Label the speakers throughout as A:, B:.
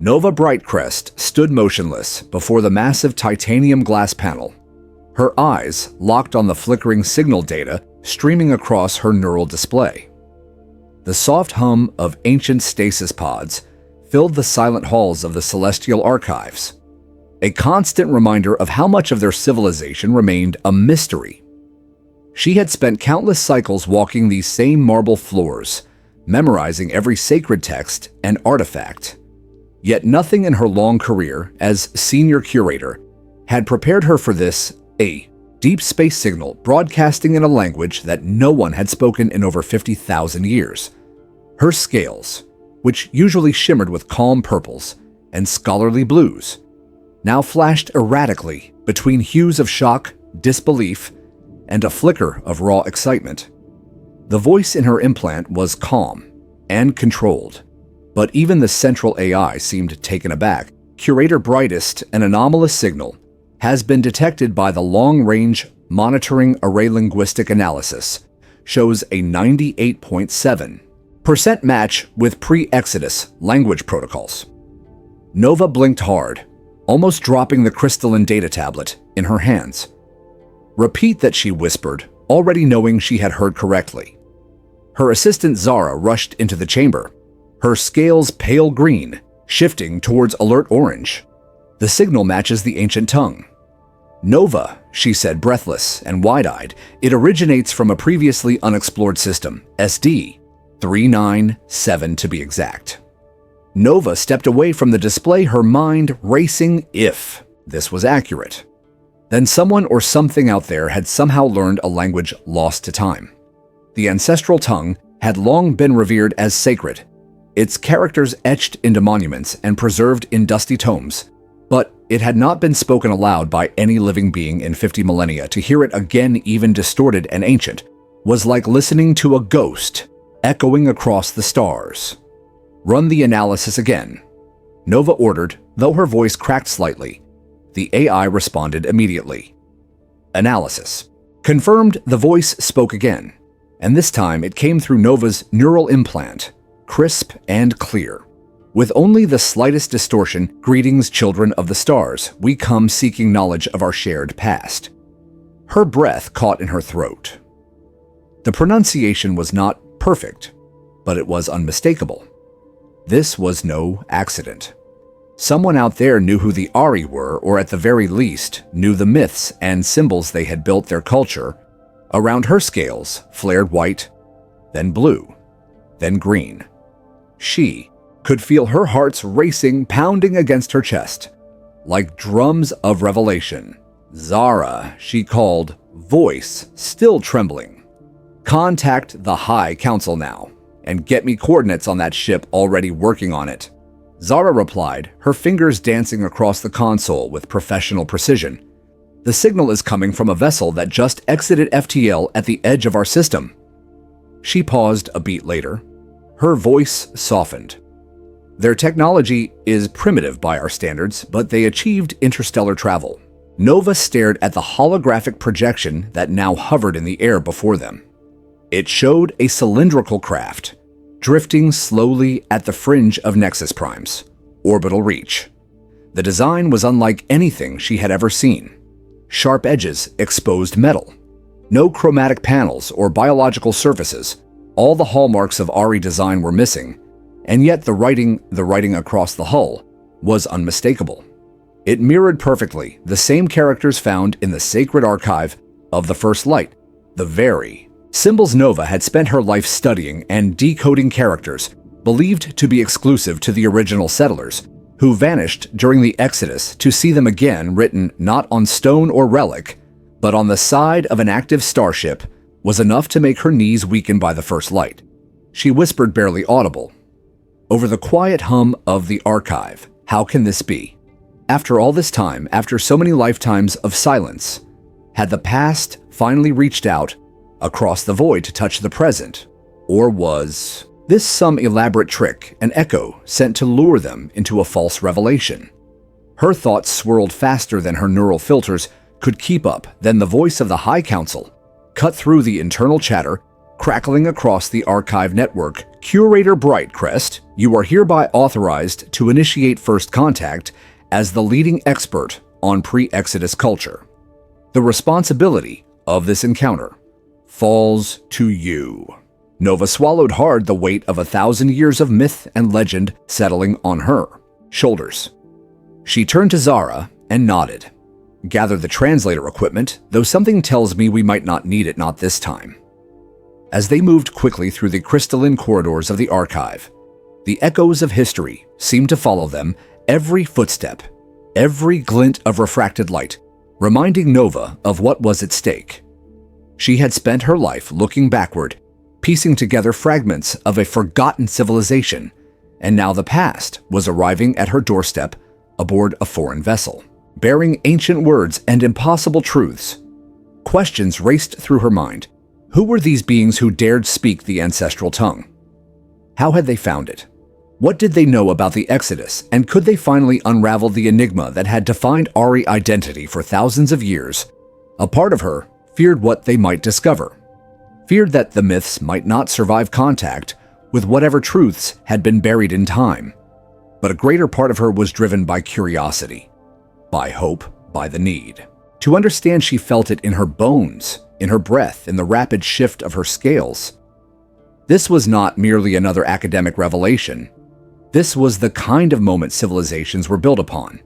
A: Nova Brightcrest stood motionless before the massive titanium glass panel, her eyes locked on the flickering signal data streaming across her neural display. The soft hum of ancient stasis pods filled the silent halls of the Celestial Archives, a constant reminder of how much of their civilization remained a mystery. She had spent countless cycles walking these same marble floors, memorizing every sacred text and artifact. Yet nothing in her long career as senior curator had prepared her for this, a deep space signal broadcasting in a language that no one had spoken in over 50,000 years. Her scales, which usually shimmered with calm purples and scholarly blues, now flashed erratically between hues of shock, disbelief, and a flicker of raw excitement. The voice in her implant was calm and controlled, but even the central AI seemed taken aback. Curator Brightest, an anomalous signal, has been detected by the Long-Range Monitoring Array Linguistic Analysis, shows a 98.7% match with pre-Exodus language protocols. Nova blinked hard, almost dropping the crystalline data tablet in her hands. "Repeat that," she whispered, already knowing she had heard correctly. Her assistant Zara rushed into the chamber, her scales pale green, shifting towards alert orange. "The signal matches the ancient tongue." "Nova," she said, breathless and wide-eyed. "It originates from a previously unexplored system, SD 397 to be exact." Nova stepped away from the display, her mind racing if this was accurate. Then someone or something out there had somehow learned a language lost to time. The ancestral tongue had long been revered as sacred, its characters etched into monuments and preserved in dusty tomes, but it had not been spoken aloud by any living being in 50 millennia. To hear it again, even distorted and ancient, was like listening to a ghost echoing across the stars. "Run the analysis again," Nova ordered, though her voice cracked slightly. The AI responded immediately. "Analysis." Confirmed, the voice spoke again, and this time it came through Nova's neural implant, crisp and clear. With only the slightest distortion, "Greetings, children of the stars. We come seeking knowledge of our shared past." Her breath caught in her throat. The pronunciation was not perfect, but it was unmistakable. This was no accident. Someone out there knew who the Ari were, or at the very least, knew the myths and symbols they had built their culture. Around her scales flared white, then blue, then green. She could feel her heart's racing, pounding against her chest, like drums of revelation. "Zara," she called, voice still trembling. "Contact the High Council now, and get me coordinates on that ship already working on it." Zara replied, her fingers dancing across the console with professional precision. "The signal is coming from a vessel that just exited FTL at the edge of our system." She paused a beat later. Her voice softened. "Their technology is primitive by our standards, but they achieved interstellar travel." Nova stared at the holographic projection that now hovered in the air before them. It showed a cylindrical craft, drifting slowly at the fringe of Nexus Prime's orbital reach. The design was unlike anything she had ever seen. Sharp edges, exposed metal. No chromatic panels or biological surfaces. All the hallmarks of Ari design were missing, and yet the writing across the hull was unmistakable. It mirrored perfectly the same characters found in the sacred archive of the First Light, the very symbols Nova had spent her life studying and decoding, characters believed to be exclusive to the original settlers, who vanished during the Exodus, to see them again written not on stone or relic, but on the side of an active starship, was enough to make her knees weaken by the First Light. She whispered, barely audible, over the quiet hum of the archive, "How can this be? After all this time, after so many lifetimes of silence, had the past finally reached out across the void to touch the present? Or was this some elaborate trick, an echo sent to lure them into a false revelation?" Her thoughts swirled faster than her neural filters could keep up. Then the voice of the High Council cut through the internal chatter, crackling across the archive network. Curator Brightcrest, you are hereby authorized to initiate first contact as the leading expert on pre-Exodus culture. The responsibility of this encounter falls to you. Nova swallowed hard the weight of 1,000 years of myth and legend settling on her shoulders. She turned to Zara and nodded. Gather the translator equipment, though something tells me we might not need it not this time. As they moved quickly through the crystalline corridors of the archive, the echoes of history seemed to follow them, every footstep, every glint of refracted light, reminding Nova of what was at stake. She had spent her life looking backward, piecing together fragments of a forgotten civilization, and now the past was arriving at her doorstep aboard a foreign vessel, bearing ancient words and impossible truths. Questions raced through her mind. Who were these beings who dared speak the ancestral tongue? How had they found it? What did they know about the Exodus, and could they finally unravel the enigma that had defined Ari's identity for thousands of years? A part of her feared what they might discover, feared that the myths might not survive contact with whatever truths had been buried in time. But a greater part of her was driven by curiosity, by hope, by the need. To understand, she felt it in her bones, in her breath, in the rapid shift of her scales. This was not merely another academic revelation. This was the kind of moment civilizations were built upon.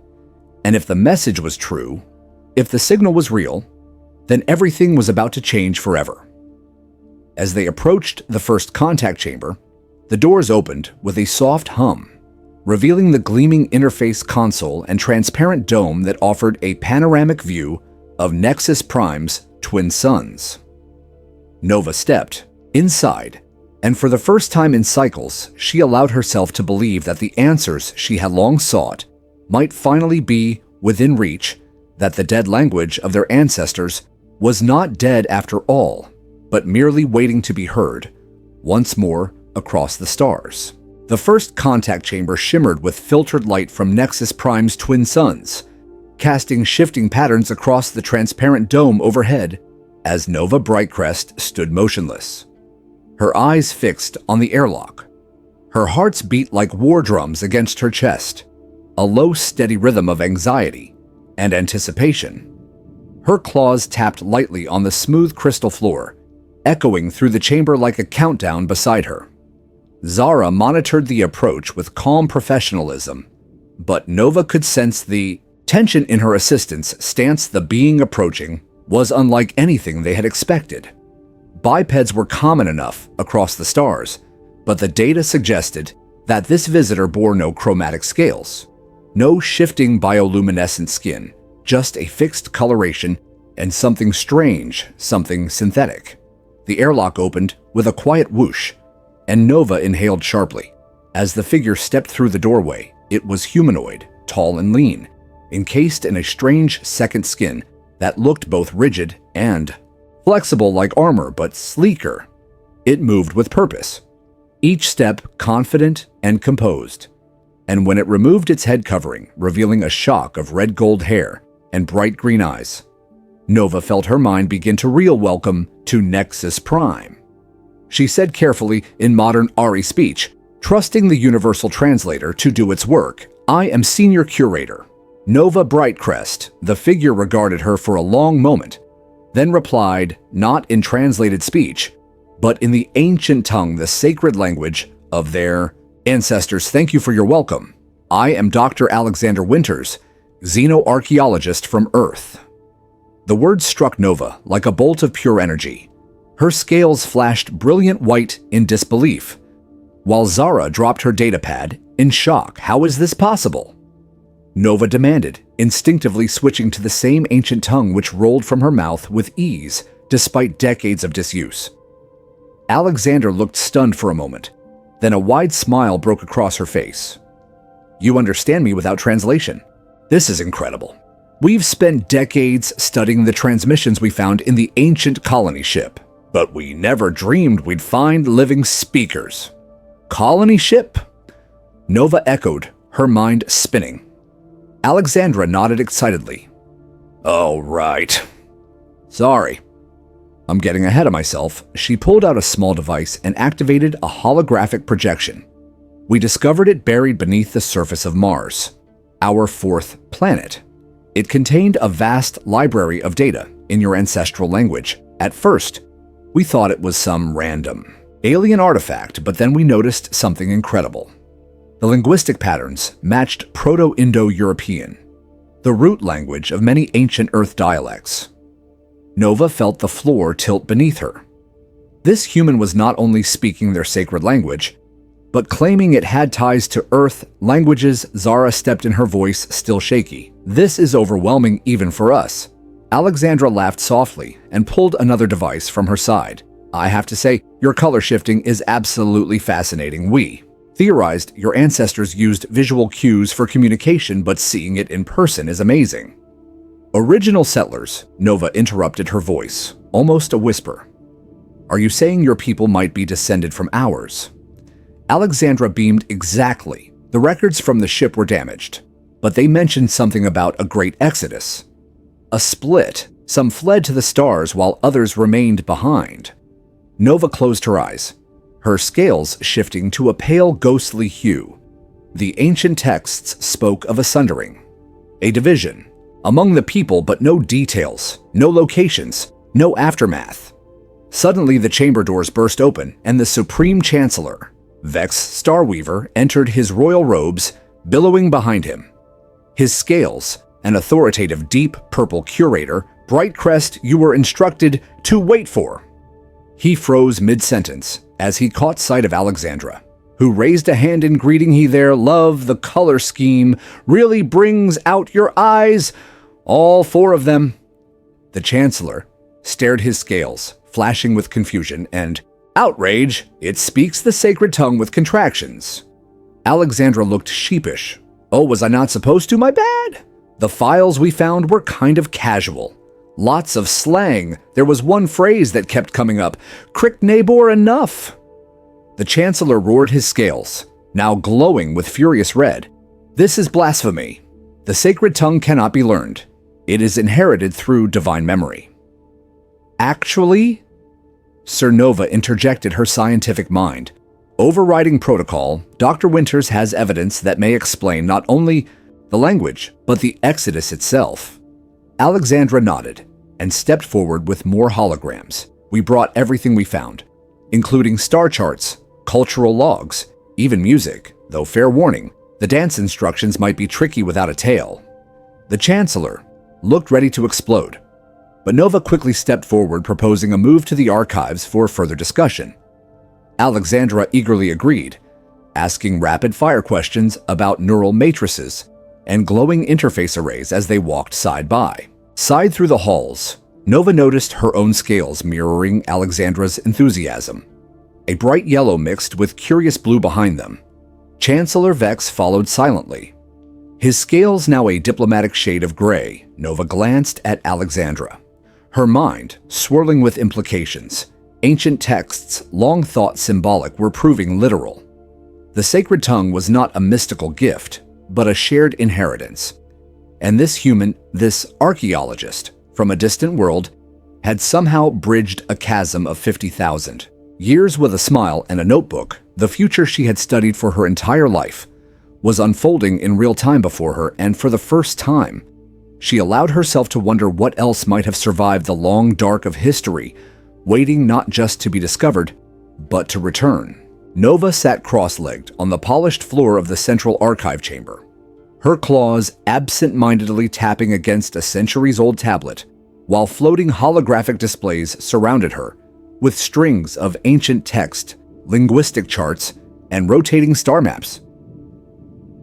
A: And if the message was true, if the signal was real, then everything was about to change forever. As they approached the first contact chamber, the doors opened with a soft hum, revealing the gleaming interface console and transparent dome that offered a panoramic view of Nexus Prime's twin suns. Nova stepped inside, and for the first time in cycles, she allowed herself to believe that the answers she had long sought might finally be within reach, that the dead language of their ancestors was not dead after all, but merely waiting to be heard once more across the stars. The first contact chamber shimmered with filtered light from Nexus Prime's twin suns, casting shifting patterns across the transparent dome overhead as Nova Brightcrest stood motionless, her eyes fixed on the airlock. Her heart's beat like war drums against her chest, a low, steady rhythm of anxiety and anticipation. Her claws tapped lightly on the smooth crystal floor, echoing through the chamber like a countdown beside her. Zara monitored the approach with calm professionalism, but Nova could sense the tension in her assistant's stance. The being approaching was unlike anything they had expected. Bipeds were common enough across the stars, but the data suggested that this visitor bore no chromatic scales, no shifting bioluminescent skin, just a fixed coloration and something strange, something synthetic. The airlock opened with a quiet whoosh, and Nova inhaled sharply. As the figure stepped through the doorway, it was humanoid, tall and lean, encased in a strange second skin that looked both rigid and flexible like armor, but sleeker. It moved with purpose, each step confident and composed. And when it removed its head covering, revealing a shock of red gold hair and bright green eyes, Nova felt her mind begin to reel. Welcome to Nexus Prime, she said carefully in modern Ari speech, trusting the universal translator to do its work. I am Senior Curator Nova Brightcrest. The figure regarded her for a long moment, then replied, not in translated speech, but in the ancient tongue, the sacred language of their ancestors. Thank you for your welcome. I am Dr. Alexander Winters, xenoarchaeologist from Earth. The words struck Nova like a bolt of pure energy. Her scales flashed brilliant white in disbelief, while Zara dropped her datapad in shock. How is this possible? Nova demanded, instinctively switching to the same ancient tongue which rolled from her mouth with ease despite decades of disuse. Alexander looked stunned for a moment, then a wide smile broke across her face. You understand me without translation. This is incredible. We've spent decades studying the transmissions we found in the ancient colony ship, but we never dreamed we'd find living speakers. Colony ship? Nova echoed, her mind spinning. Alexandra nodded excitedly. Oh, right. Sorry. I'm getting ahead of myself. She pulled out a small device and activated a holographic projection. We discovered it buried beneath the surface of Mars, our fourth planet. It contained a vast library of data in your ancestral language. At first, we thought it was some random alien artifact, but then we noticed something incredible. The linguistic patterns matched Proto-Indo-European, the root language of many ancient Earth dialects. Nova felt the floor tilt beneath her. This human was not only speaking their sacred language, but claiming it had ties to Earth languages. Zara stepped in, her voice still shaky. This is overwhelming even for us. Alexandra laughed softly and pulled another device from her side. I have to say, your color shifting is absolutely fascinating. We theorized your ancestors used visual cues for communication, but seeing it in person is amazing. Original settlers, Nova interrupted, her voice almost a whisper. Are you saying your people might be descended from ours? Alexandra beamed. Exactly. The records from the ship were damaged, but they mentioned something about a great exodus. A split. Some fled to the stars while others remained behind. Nova closed her eyes, her scales shifting to a pale, ghostly hue. The ancient texts spoke of a sundering, a division among the people, but no details, no locations, no aftermath. Suddenly, the chamber doors burst open, and the Supreme Chancellor, Vex Starweaver, entered, his royal robes billowing behind him. His scales, an authoritative deep purple curator, bright crest you were instructed to wait for. He froze mid-sentence as he caught sight of Alexandra, who raised a hand in greeting. He there, love, the color scheme really brings out your eyes, all four of them. The Chancellor stared, his scales flashing with confusion and outrage. It speaks the sacred tongue with contractions. Alexandra looked sheepish. Oh, was I not supposed to? My bad. The files we found were kind of casual. Lots of slang. There was one phrase that kept coming up. Crick neighbor enough. The Chancellor roared, his scales now glowing with furious red. This is blasphemy. The sacred tongue cannot be learned. It is inherited through divine memory. Actually, Sir Nova interjected, her scientific mind overriding protocol. Dr. Winters has evidence that may explain not only the language, but the Exodus itself. Alexandra nodded and stepped forward with more holograms. We brought everything we found, including star charts, cultural logs, even music, though fair warning, the dance instructions might be tricky without a tail. The Chancellor looked ready to explode, but Nova quickly stepped forward, proposing a move to the archives for further discussion. Alexandra eagerly agreed, asking rapid-fire questions about neural matrices and glowing interface arrays as they walked side by side through the halls. Nova noticed her own scales mirroring Alexandra's enthusiasm, a bright yellow mixed with curious blue behind them. Chancellor Vex followed silently, his scales now a diplomatic shade of gray. Nova glanced at Alexandra, her mind swirling with implications. Ancient texts, long thought symbolic, were proving literal. The sacred tongue was not a mystical gift, but a shared inheritance. And this human, this archaeologist from a distant world, had somehow bridged a chasm of 50,000 years. With a smile and a notebook, the future she had studied for her entire life was unfolding in real time before her, and for the first time, she allowed herself to wonder what else might have survived the long dark of history, waiting not just to be discovered, but to return. Nova sat cross-legged on the polished floor of the central archive chamber, her claws absent-mindedly tapping against a centuries-old tablet, while floating holographic displays surrounded her, with strings of ancient text, linguistic charts, and rotating star maps.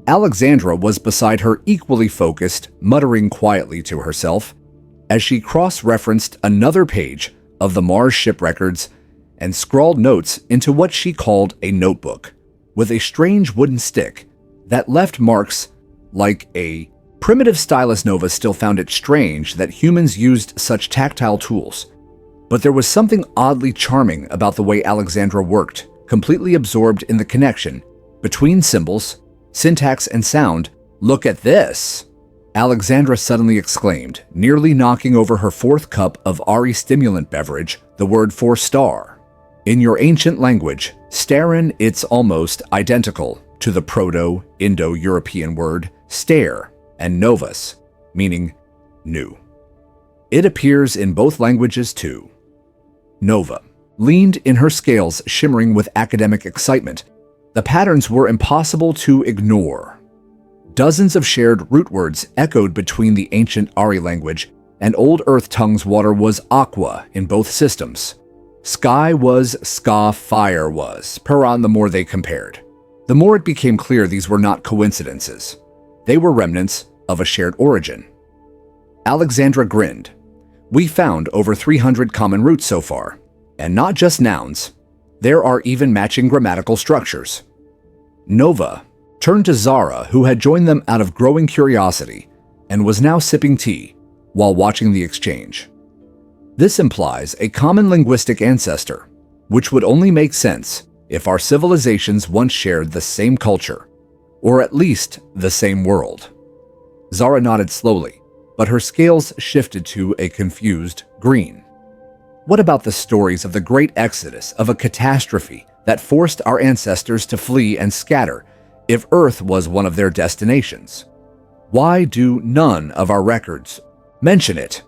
A: Alexandra was beside her, equally focused, muttering quietly to herself as she cross-referenced another page of the Mars ship records and scrawled notes into what she called a notebook, with a strange wooden stick that left marks like a primitive stylus. Nova still found it strange that humans used such tactile tools, but there was something oddly charming about the way Alexandra worked, completely absorbed in the connection between symbols, syntax, and sound. Look at this. Alexandra suddenly exclaimed, nearly knocking over her fourth cup of Ari stimulant beverage, the word for star. In your ancient language, starin, it's almost identical to the Proto-Indo-European word stare and novus, meaning new. It appears in both languages too. Nova leaned in her scales, shimmering with academic excitement. The patterns were impossible to ignore. Dozens of shared root words echoed between the ancient Ari language and Old Earth tongues. Water was aqua in both systems. Sky was ska, fire was Paran. The more they compared, the more it became clear these were not coincidences. They were remnants of a shared origin. Alexandra grinned. We found over 300 common roots so far, and not just nouns. There are even matching grammatical structures. Nova turned to Zara, who had joined them out of growing curiosity and was now sipping tea while watching the exchange. This implies a common linguistic ancestor, which would only make sense if our civilizations once shared the same culture, or at least the same world. Zara nodded slowly, but her scales shifted to a confused green. What about the stories of the great exodus, of a catastrophe that forced our ancestors to flee and scatter if Earth was one of their destinations? Why do none of our records mention it?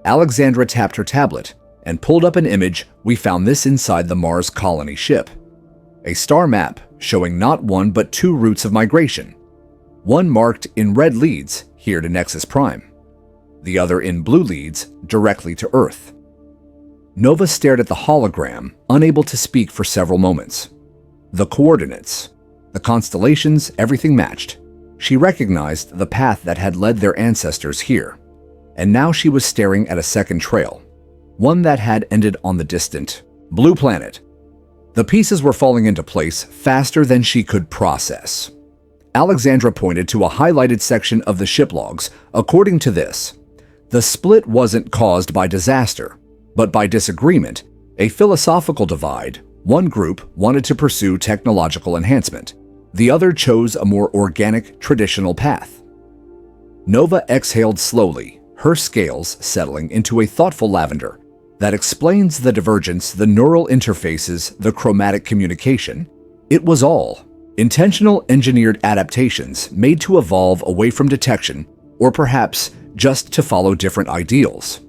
A: Alexandra tapped her tablet and pulled up an image. We found this inside the Mars colony ship. A star map showing not one but two routes of migration. One marked in red leads here to Nexus Prime. The other in blue leads directly to Earth. Nova stared at the hologram, unable to speak for several moments. The coordinates, the constellations, everything matched. She recognized the path that had led their ancestors here. And now she was staring at a second trail, one that had ended on the distant blue planet. The pieces were falling into place faster than she could process. Alexandra pointed to a highlighted section of the ship logs. According to this, the split wasn't caused by disaster, but by disagreement, a philosophical divide. One group wanted to pursue technological enhancement. The other chose a more organic, traditional path. Nova exhaled slowly, her scales settling into a thoughtful lavender that explains the divergence, the neural interfaces, the chromatic communication. It was all intentional engineered adaptations made to evolve away from detection, or perhaps just to follow different ideals.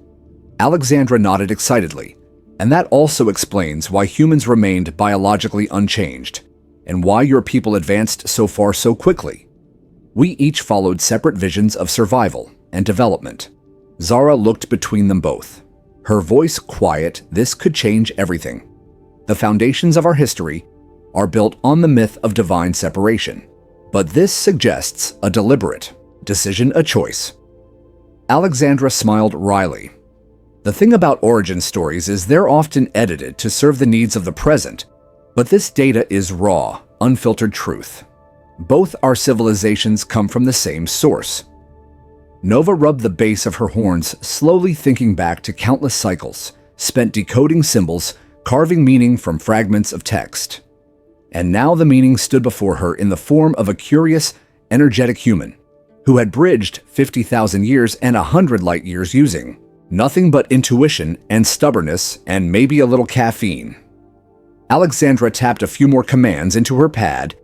A: Alexandra nodded excitedly, and that also explains why humans remained biologically unchanged, and why your people advanced so far so quickly. We each followed separate visions of survival and development. Zara looked between them both, her voice quiet. This could change everything. The foundations of our history are built on the myth of divine separation, but this suggests a deliberate decision, a choice. Alexandra smiled wryly. The thing about origin stories is they're often edited to serve the needs of the present, but this data is raw, unfiltered truth. Both our civilizations come from the same source. Nova rubbed the base of her horns, slowly thinking back to countless cycles spent decoding symbols, carving meaning from fragments of text. And now the meaning stood before her in the form of a curious, energetic human who had bridged 50,000 years and 100 light years using nothing but intuition and stubbornness and maybe a little caffeine. Alexandra tapped a few more commands into her pad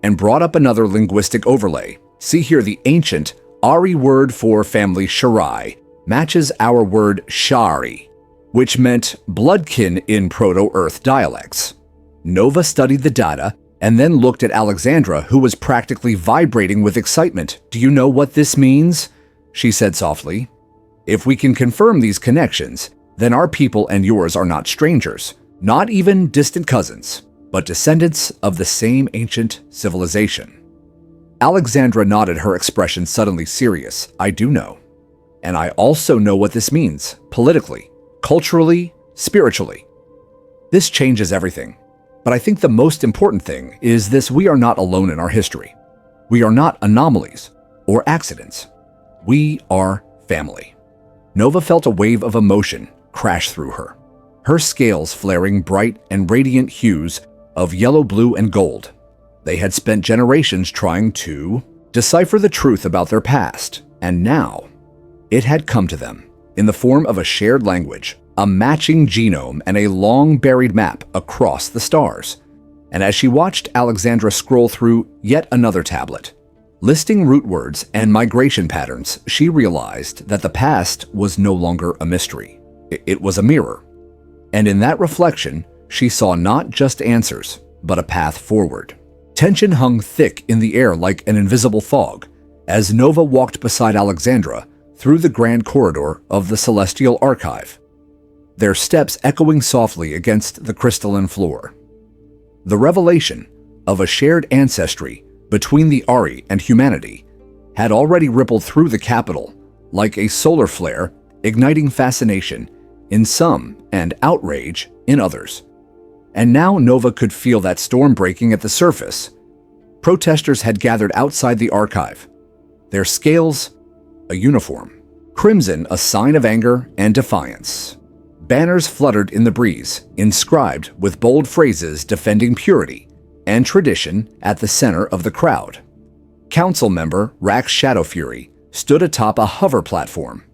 A: and brought up another linguistic overlay. See here, the ancient Ari word for family Shirai matches our word Shari, which meant bloodkin in Proto-Earth dialects. Nova studied the data and then looked at Alexandra, who was practically vibrating with excitement. Do you know what this means? She said softly. If we can confirm these connections, then our people and yours are not strangers, not even distant cousins, but descendants of the same ancient civilization. Alexandra nodded, her expression suddenly serious. I do know. And I also know what this means, politically, culturally, spiritually. This changes everything. But I think the most important thing is this: we are not alone in our history. We are not anomalies or accidents. We are family. Nova felt a wave of emotion crash through her, her scales flaring bright and radiant hues of yellow, blue, and gold. They had spent generations trying to decipher the truth about their past, And now, it had come to them in the form of a shared language, a matching genome, and a long-buried map across the stars. And as she watched Alexandra scroll through yet another tablet, listing root words and migration patterns, she realized that the past was no longer a mystery. It was a mirror. And in that reflection, she saw not just answers, but a path forward. Tension hung thick in the air like an invisible fog as Nova walked beside Alexandra through the grand corridor of the Celestial Archive, their steps echoing softly against the crystalline floor. The revelation of a shared ancestry between the Ari and humanity had already rippled through the capital like a solar flare, igniting fascination in some and outrage in others. And now Nova could feel that storm breaking at the surface. Protesters had gathered outside the archive, their scales a uniform, crimson a sign of anger and defiance. Banners fluttered in the breeze, inscribed with bold phrases defending purity and tradition at the center of the crowd. Council member Rax Shadowfury stood atop a hover platform,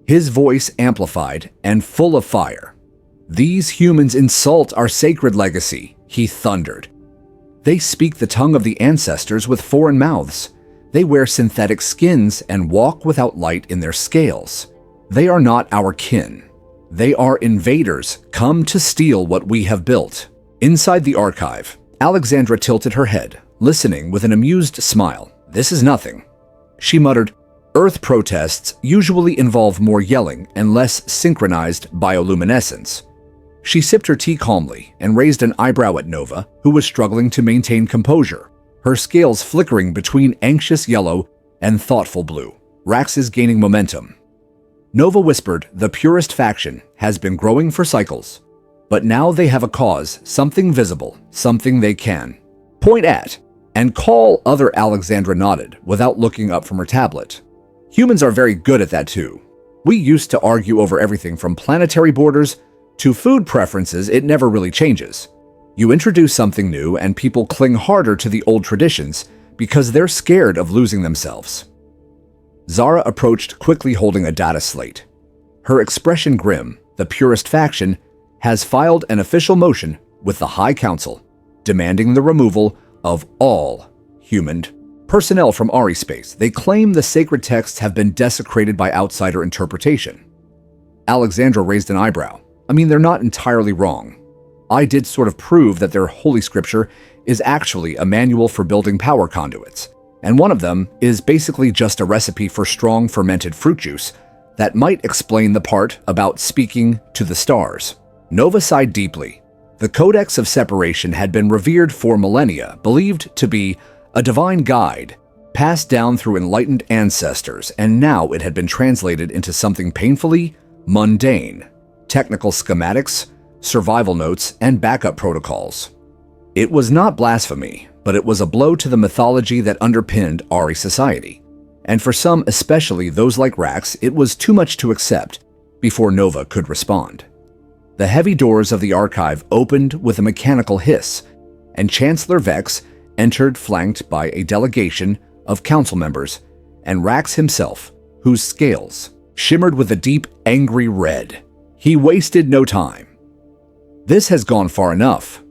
A: his voice amplified and full of fire. "These humans insult our sacred legacy," he thundered. "They speak the tongue of the ancestors with foreign mouths. They wear synthetic skins and walk without light in their scales. They are not our kin. They are invaders come to steal what we have built." Inside the archive, Alexandra tilted her head, listening with an amused smile. "This is nothing," she muttered. "Earth protests usually involve more yelling and less synchronized bioluminescence." She sipped her tea calmly and raised an eyebrow at Nova, who was struggling to maintain composure, her scales flickering between anxious yellow and thoughtful blue. "Rax is gaining momentum." Nova whispered, "The purest faction has been growing for cycles, but now they have a cause, something visible, something they can point at and call other." Alexandra nodded without looking up from her tablet. "Humans are very good at that too. We used to argue over everything from planetary borders to food preferences. It never really changes. You introduce something new and people cling harder to the old traditions because they're scared of losing themselves." Zara approached quickly holding a data slate. Her expression grim. "The purest faction has filed an official motion with the High Council demanding the removal of all human personnel from Ari space. They claim the sacred texts have been desecrated by outsider interpretation." Alexandra raised an eyebrow. "I mean, they're not entirely wrong. I did sort of prove that their holy scripture is actually a manual for building power conduits, and one of them is basically just a recipe for strong fermented fruit juice that might explain the part about speaking to the stars." Nova sighed deeply. The Codex of Separation had been revered for millennia, believed to be a divine guide passed down through enlightened ancestors, and now it had been translated into something painfully mundane: technical schematics, survival notes, and backup protocols. It was not blasphemy, but it was a blow to the mythology that underpinned Ari society. And for some, especially those like Rax, it was too much to accept before Nova could respond. The heavy doors of the archive opened with a mechanical hiss, and Chancellor Vex entered flanked by a delegation of council members and Rax himself, whose scales shimmered with a deep, angry red. He wasted no time. "This has gone far enough,"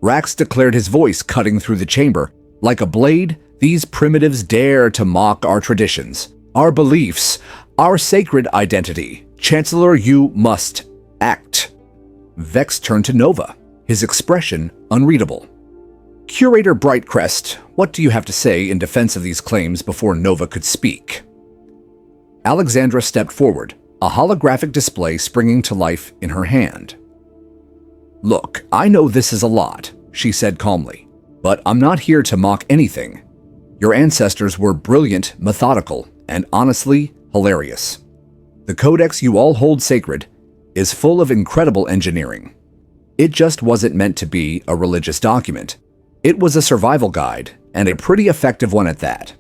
A: Rax declared, his voice cutting through the chamber. "Like a blade, these primitives dare to mock our traditions, our beliefs, our sacred identity. Chancellor, you must act." Vex turned to Nova, his expression unreadable. "Curator Brightcrest, what do you have to say in defense of these claims?" Before Nova could speak, Alexandra stepped forward, a holographic display springing to life in her hand. "Look, I know this is a lot," she said calmly, "but I'm not here to mock anything. Your ancestors were brilliant, methodical, and honestly hilarious. The codex you all hold sacred is full of incredible engineering. It just wasn't meant to be a religious document. It was a survival guide, and a pretty effective one at that."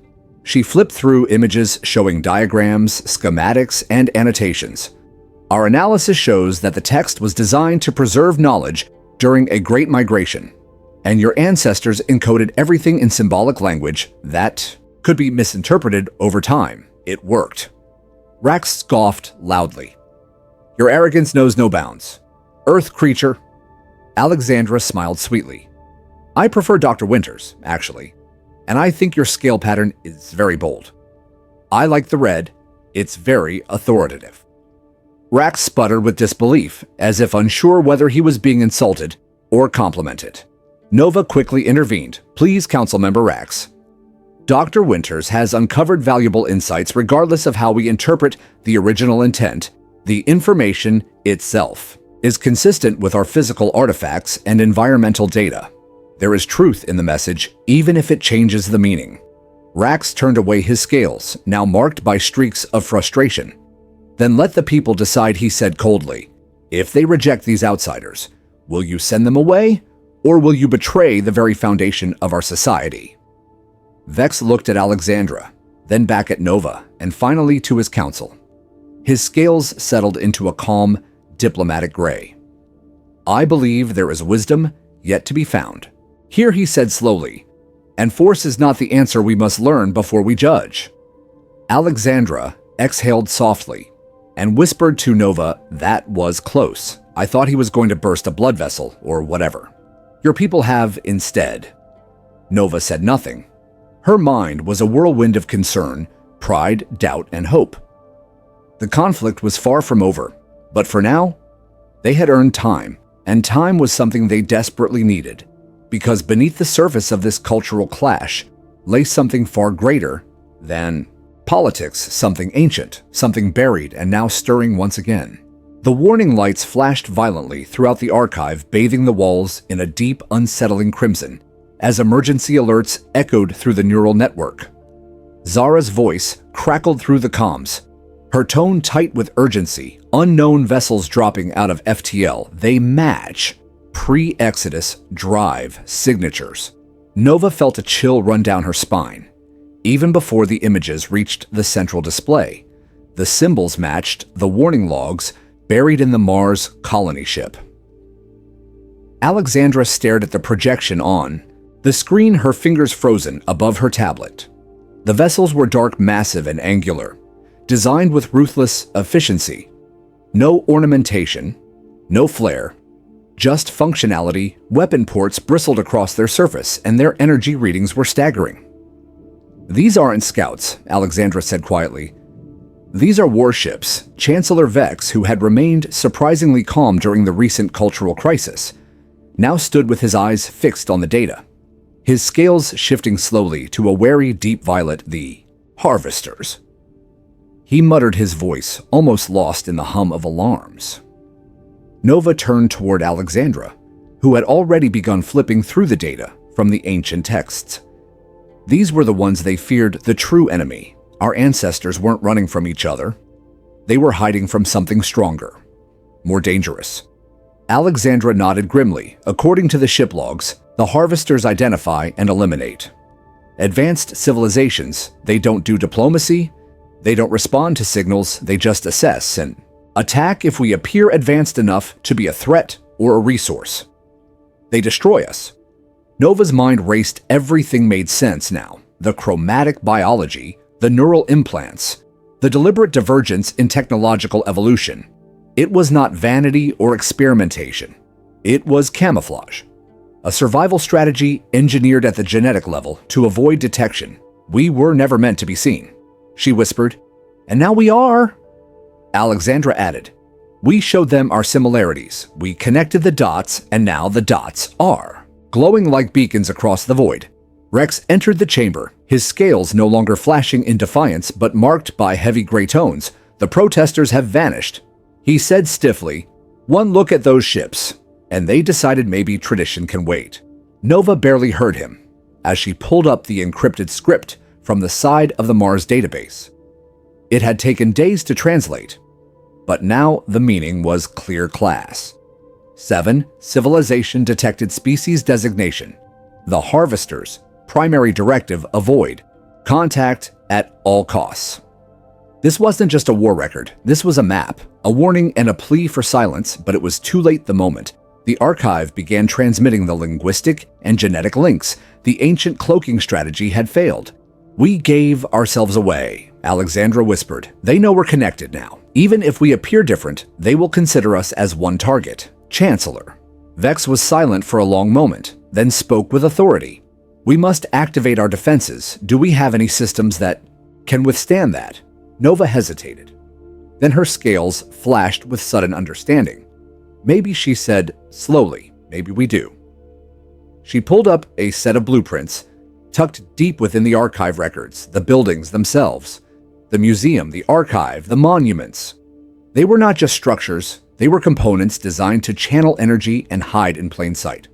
A: She flipped through images showing diagrams, schematics, and annotations. "Our analysis shows that the text was designed to preserve knowledge during a great migration, and your ancestors encoded everything in symbolic language that could be misinterpreted over time. It worked. Rax scoffed loudly. Your arrogance knows no bounds. Earth creature. Alexandra smiled sweetly. I prefer Dr. Winters, actually, and I think your scale pattern is very bold. I like the red. It's very authoritative. Rax sputtered with disbelief, as if unsure whether he was being insulted or complimented. Nova quickly intervened. Please, Councilmember Rax. Dr. Winters has uncovered valuable insights regardless of how we interpret the original intent. The information itself is consistent with our physical artifacts and environmental data. There is truth in the message, even if it changes the meaning. Rax turned away his scales, now marked by streaks of frustration. Then let the people decide, he said coldly. If they reject these outsiders, will you send them away, or will you betray the very foundation of our society? Vex looked at Alexandra, then back at Nova, and finally to his council. His scales settled into a calm, diplomatic gray. I believe there is wisdom yet to be found. Here, he said slowly, and force is not the answer. We must learn before we judge. Alexandra exhaled softly and whispered to Nova, that was close. I thought he was going to burst a blood vessel or whatever. Your people have instead. Nova said nothing. Her mind was a whirlwind of concern, pride, doubt, and hope. The conflict was far from over, but for now, they had earned time, and time was something they desperately needed, because beneath the surface of this cultural clash lay something far greater than politics, something ancient, something buried and now stirring once again. The warning lights flashed violently throughout the archive, bathing the walls in a deep, unsettling crimson, as emergency alerts echoed through the neural network. Zara's voice crackled through the comms, her tone tight with urgency. Unknown vessels dropping out of FTL. They match pre-Exodus drive signatures. Nova felt a chill run down her spine. Even before the images reached the central display, the symbols matched the warning logs buried in the Mars colony ship. Alexandra stared at the projection on the screen, her fingers frozen above her tablet. The vessels were dark, massive, and angular, designed with ruthless efficiency. No ornamentation, no flair, just functionality. Weapon ports bristled across their surface, and their energy readings were staggering. These aren't scouts, Alexandra said quietly. These are warships. Chancellor Vex, who had remained surprisingly calm during the recent cultural crisis, now stood with his eyes fixed on the data, his scales shifting slowly to a wary deep violet. The Harvesters. He muttered, his voice almost lost in the hum of alarms. Nova turned toward Alexandra, who had already begun flipping through the data from the ancient texts. These were the ones they feared, the true enemy. Our ancestors weren't running from each other. They were hiding from something stronger, more dangerous. Alexandra nodded grimly. According to the ship logs, the Harvesters identify and eliminate. Advanced civilizations, they don't do diplomacy, they don't respond to signals, they just assess and attack if we appear advanced enough to be a threat or a resource. They destroy us. Nova's mind raced. Everything made sense now. The chromatic biology, the neural implants, the deliberate divergence in technological evolution. It was not vanity or experimentation. It was camouflage. A survival strategy engineered at the genetic level to avoid detection. We were never meant to be seen, she whispered. And now we are, Alexandra added. We showed them our similarities. We connected the dots, and now the dots are glowing like beacons across the void. Rex entered the chamber, his scales no longer flashing in defiance but marked by heavy gray tones. The protesters have vanished, he said stiffly. One look at those ships, and they decided maybe tradition can wait. Nova barely heard him as she pulled up the encrypted script from the side of the Mars database. It had taken days to translate, but now the meaning was clear. Class 7, civilization detected, species designation. The Harvesters, primary directive, avoid contact at all costs. This wasn't just a war record, this was a map, a warning and a plea for silence, but it was too late the moment the archive began transmitting the linguistic and genetic links. The ancient cloaking strategy had failed. We gave ourselves away, Alexandra whispered. They know we're connected now. Even if we appear different, they will consider us as one target. Chancellor. Vex was silent for a long moment, then spoke with authority. We must activate our defenses. Do we have any systems that can withstand that? Nova hesitated. Then her scales flashed with sudden understanding. Maybe, she said slowly, maybe we do. She pulled up a set of blueprints, tucked deep within the archive records, the buildings themselves, the museum, the archive, the monuments. They were not just structures, they were components designed to channel energy and hide in plain sight.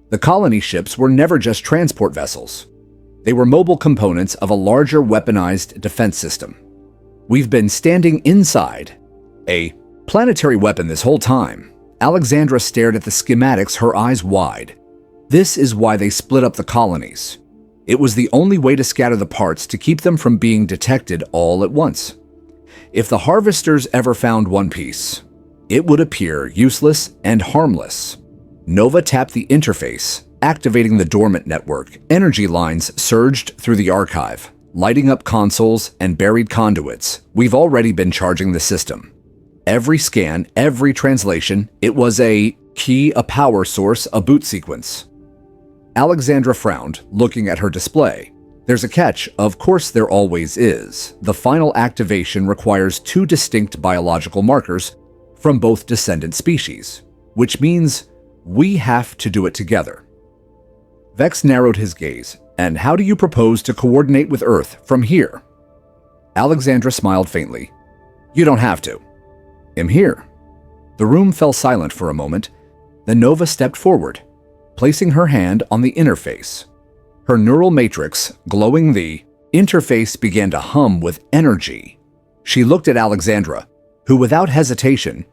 A: The colony ships were never just transport vessels. They were mobile components of a larger weaponized defense system. We've been standing inside a planetary weapon this whole time. Alexandra stared at the schematics, her eyes wide. This is why they split up the colonies. It was the only way to scatter the parts to keep them from being detected all at once. If the harvesters ever found one piece, it would appear useless and harmless. Nova tapped the interface, activating the dormant network. Energy lines surged through the archive, lighting up consoles and buried conduits. We've already been charging the system. Every scan, every translation, it was a key, a power source, a boot sequence. Alexandra frowned, looking at her display. There's a catch, of course there always is. The final activation requires two distinct biological markers from both descendant species, which means we have to do it together. Vex narrowed his gaze. And how do you propose to coordinate with Earth from here? Alexandra smiled faintly. You don't have to. I'm here. The room fell silent for a moment. Then Nova stepped forward, placing her hand on the interface. Her neural matrix glowing, the interface began to hum with energy. She looked at Alexandra, who without hesitation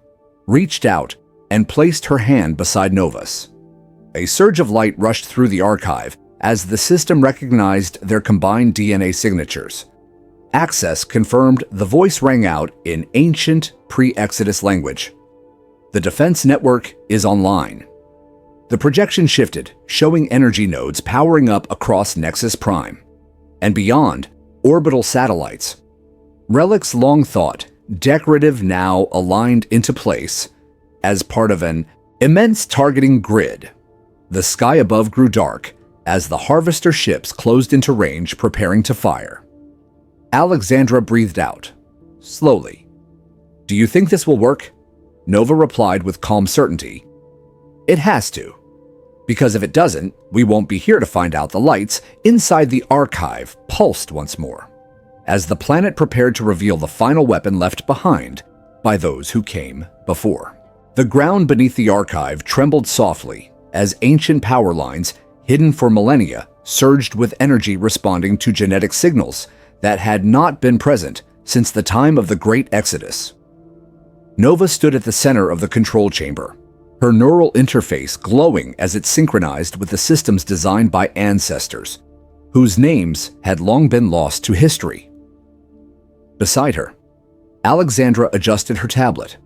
A: reached out and placed her hand beside Nova's. A surge of light rushed through the archive as the system recognized their combined DNA signatures. Access confirmed. The voice rang out in ancient pre-Exodus language. The defense network is online. The projection shifted, showing energy nodes powering up across Nexus Prime. And beyond, orbital satellites. Relics long thought, decorative, now aligned into place as part of an immense targeting grid. The sky above grew dark as the harvester ships closed into range, preparing to fire. Alexandra breathed out, slowly. Do you think this will work? Nova replied with calm certainty. It has to. Because if it doesn't, we won't be here to find out. The lights inside the archive pulsed once more, as the planet prepared to reveal the final weapon left behind by those who came before. The ground beneath the archive trembled softly as ancient power lines, hidden for millennia, surged with energy responding to genetic signals that had not been present since the time of the Great Exodus. Nova stood at the center of the control chamber, her neural interface glowing as it synchronized with the systems designed by ancestors, whose names had long been lost to history. Beside her, Alexandra adjusted her tablet,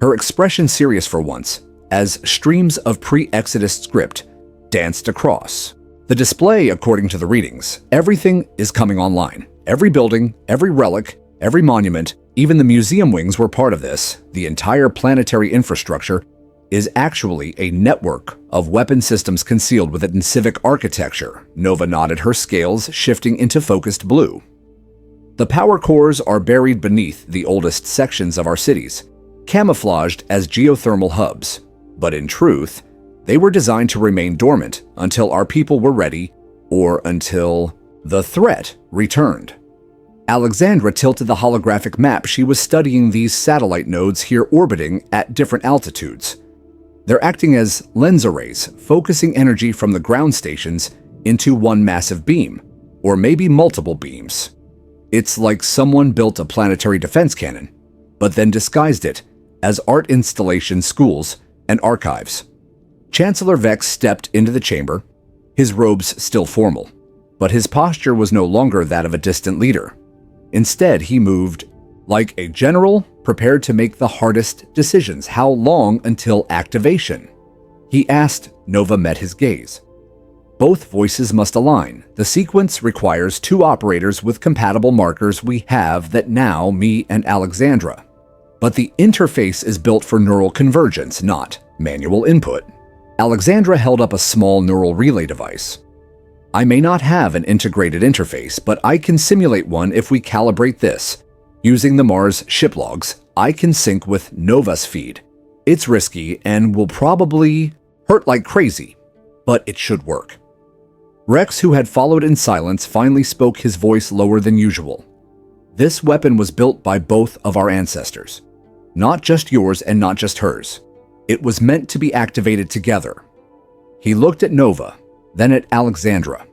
A: her expression serious for once, as streams of pre-Exodus script danced across. The display, according to the readings, everything is coming online. Every building, every relic, every monument, even the museum wings were part of this. The entire planetary infrastructure is actually a network of weapon systems concealed within civic architecture. Nova nodded, her scales shifting into focused blue. The power cores are buried beneath the oldest sections of our cities, camouflaged as geothermal hubs. But in truth, they were designed to remain dormant until our people were ready, or until the threat returned. Alexandra tilted the holographic map. She was studying these satellite nodes here orbiting at different altitudes. They're acting as lens arrays, focusing energy from the ground stations into one massive beam, or maybe multiple beams. It's like someone built a planetary defense cannon, but then disguised it as art installations, schools, and archives. Chancellor Vex stepped into the chamber, his robes still formal, but his posture was no longer that of a distant leader. Instead, he moved like a general prepared to make the hardest decisions. How long until activation? He asked. Nova met his gaze. Both voices must align. The sequence requires two operators with compatible markers we have that now, me and Alexandra. But the interface is built for neural convergence, not manual input. Alexandra held up a small neural relay device. I may not have an integrated interface, but I can simulate one if we calibrate this. Using the Mars ship logs, I can sync with Nova's feed. It's risky and will probably hurt like crazy, but it should work. Rex, who had followed in silence, finally spoke, his voice lower than usual. This weapon was built by both of our ancestors. Not just yours and not just hers. It was meant to be activated together. He looked at Nova, then at Alexandra.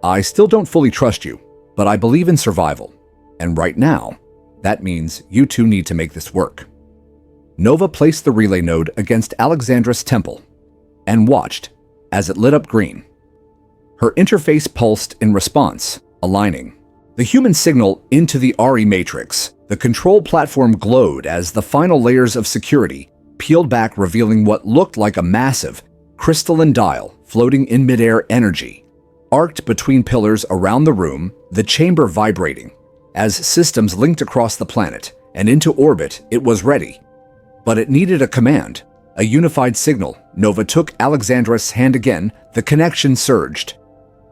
A: I still don't fully trust you, but I believe in survival. And right now, that means you two need to make this work. Nova placed the relay node against Alexandra's temple and watched as it lit up green. Her interface pulsed in response, aligning. The human signal into the Ari matrix. The control platform glowed as the final layers of security peeled back, revealing what looked like a massive, crystalline dial floating in midair, energy arced between pillars around the room, the chamber vibrating. As systems linked across the planet and into orbit, it was ready. But it needed a command, a unified signal. Nova took Alexandra's hand again. The connection surged.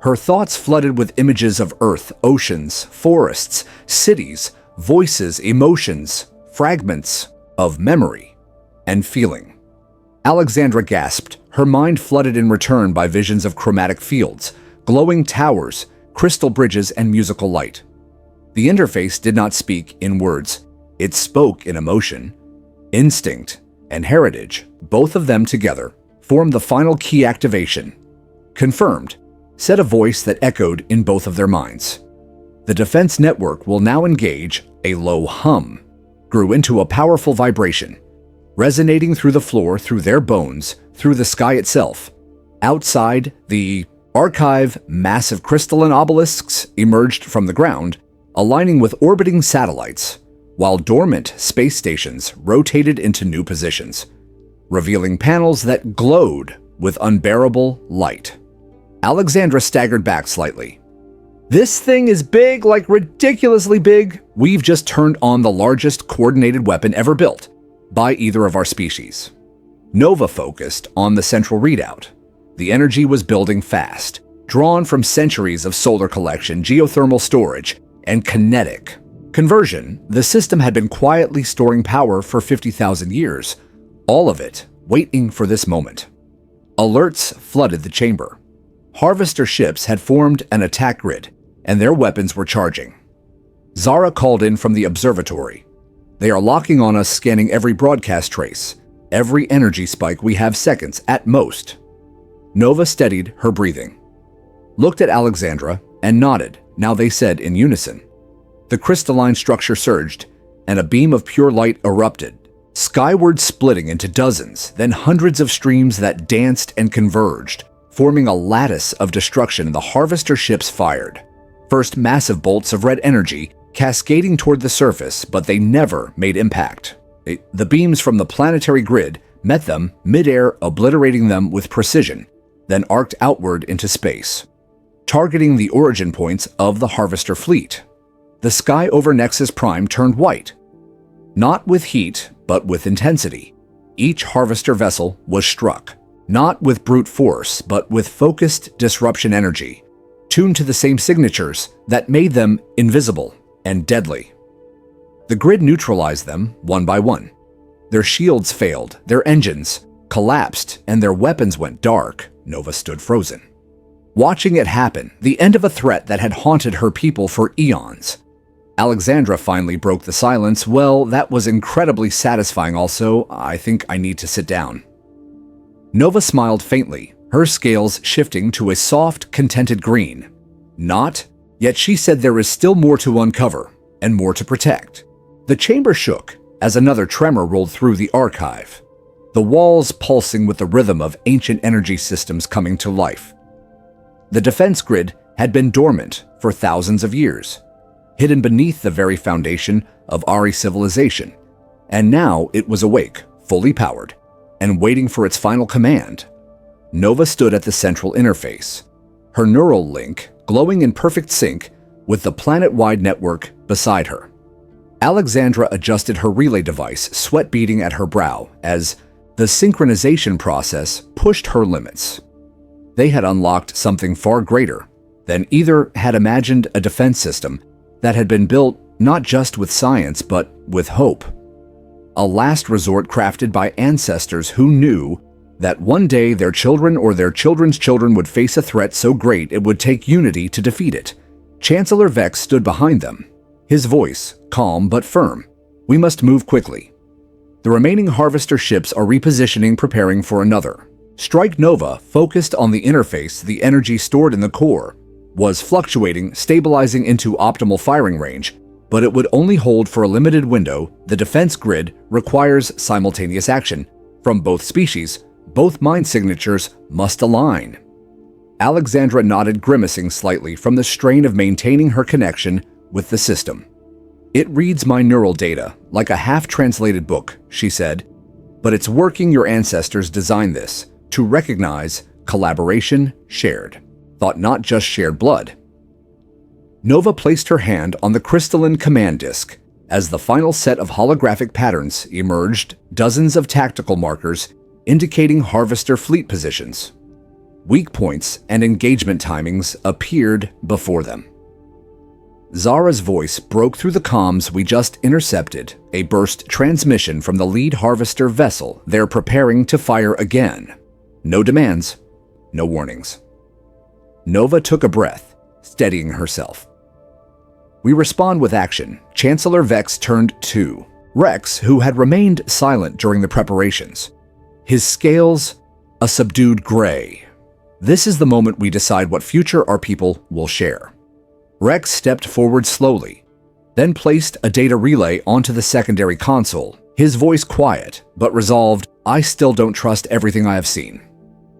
A: Her thoughts flooded with images of Earth, oceans, forests, cities, voices, emotions, fragments of memory and feeling. Alexandra gasped, her mind flooded in return by visions of chromatic fields, glowing towers, crystal bridges, and musical light. The interface did not speak in words. It spoke in emotion. Instinct and heritage, both of them together, formed the final key activation. Confirmed, said a voice that echoed in both of their minds. The defense network will now engage. A low hum grew into a powerful vibration, resonating through the floor, through their bones, through the sky itself. Outside, the archive, massive crystalline obelisks emerged from the ground, aligning with orbiting satellites, while dormant space stations rotated into new positions, revealing panels that glowed with unbearable light. Alexandra staggered back slightly. This thing is big, like ridiculously big. We've just turned on the largest coordinated weapon ever built by either of our species. Nova focused on the central readout. The energy was building fast, drawn from centuries of solar collection, geothermal storage, and kinetic conversion. The system had been quietly storing power for 50,000 years, all of it waiting for this moment. Alerts flooded the chamber. Harvester ships had formed an attack grid, and their weapons were charging. Zara called in from the observatory. They are locking on us, scanning every broadcast trace. Every energy spike we have seconds at most. Nova steadied her breathing, looked at Alexandra, and nodded. Now they said in unison. The crystalline structure surged, and a beam of pure light erupted, skyward splitting into dozens, then hundreds of streams that danced and converged, forming a lattice of destruction. The harvester ships fired. First massive bolts of red energy cascading toward the surface, but they never made impact. The beams from the planetary grid met them midair, obliterating them with precision, then arced outward into space, targeting the origin points of the harvester fleet. The sky over Nexus Prime turned white, not with heat, but with intensity. Each harvester vessel was struck, not with brute force, but with focused disruption energy, tuned to the same signatures that made them invisible and deadly. The grid neutralized them one by one. Their shields failed, their engines collapsed, and their weapons went dark. Nova stood frozen, watching it happen, the end of a threat that had haunted her people for eons. Alexandra finally broke the silence. Well, that was incredibly satisfying also. I think I need to sit down. Nova smiled faintly, her scales shifting to a soft, contented green. Not, yet she said there is still more to uncover and more to protect. The chamber shook as another tremor rolled through the archive, the walls pulsing with the rhythm of ancient energy systems coming to life. The defense grid had been dormant for thousands of years, hidden beneath the very foundation of Ari civilization, and now it was awake, fully powered, and waiting for its final command. Nova stood at the central interface, her neural link glowing in perfect sync with the planet-wide network beside her. Alexandra adjusted her relay device, sweat beading at her brow, as the synchronization process pushed her limits. They had unlocked something far greater than either had imagined, a defense system that had been built not just with science but with hope. A last resort crafted by ancestors who knew that one day their children or their children's children would face a threat so great it would take unity to defeat it. Chancellor Vex stood behind them, his voice calm but firm. "We must move quickly. The remaining Harvester ships are repositioning, preparing for another strike." Nova, focused on the interface, the energy stored in the core was fluctuating, stabilizing into optimal firing range, but it would only hold for a limited window. The defense grid requires simultaneous action from both species. Both mind signatures must align. Alexandra nodded, grimacing slightly from the strain of maintaining her connection with the system. "It reads my neural data like a half-translated book," she said, "but it's working. Your ancestors designed this to recognize collaboration, shared thought, not just shared blood." Nova placed her hand on the crystalline command disk. As the final set of holographic patterns emerged, dozens of tactical markers indicating Harvester fleet positions, weak points, and engagement timings appeared before them. Zara's voice broke through the comms. "We just intercepted a burst transmission from the lead Harvester vessel. They're preparing to fire again. No demands, no warnings." Nova took a breath, steadying herself. "We respond with action." Chancellor Vex turned to Rex, who had remained silent during the preparations, his scales a subdued gray. "This is the moment we decide what future our people will share." Rex stepped forward slowly, then placed a data relay onto the secondary console, his voice quiet but resolved. "I still don't trust everything I have seen,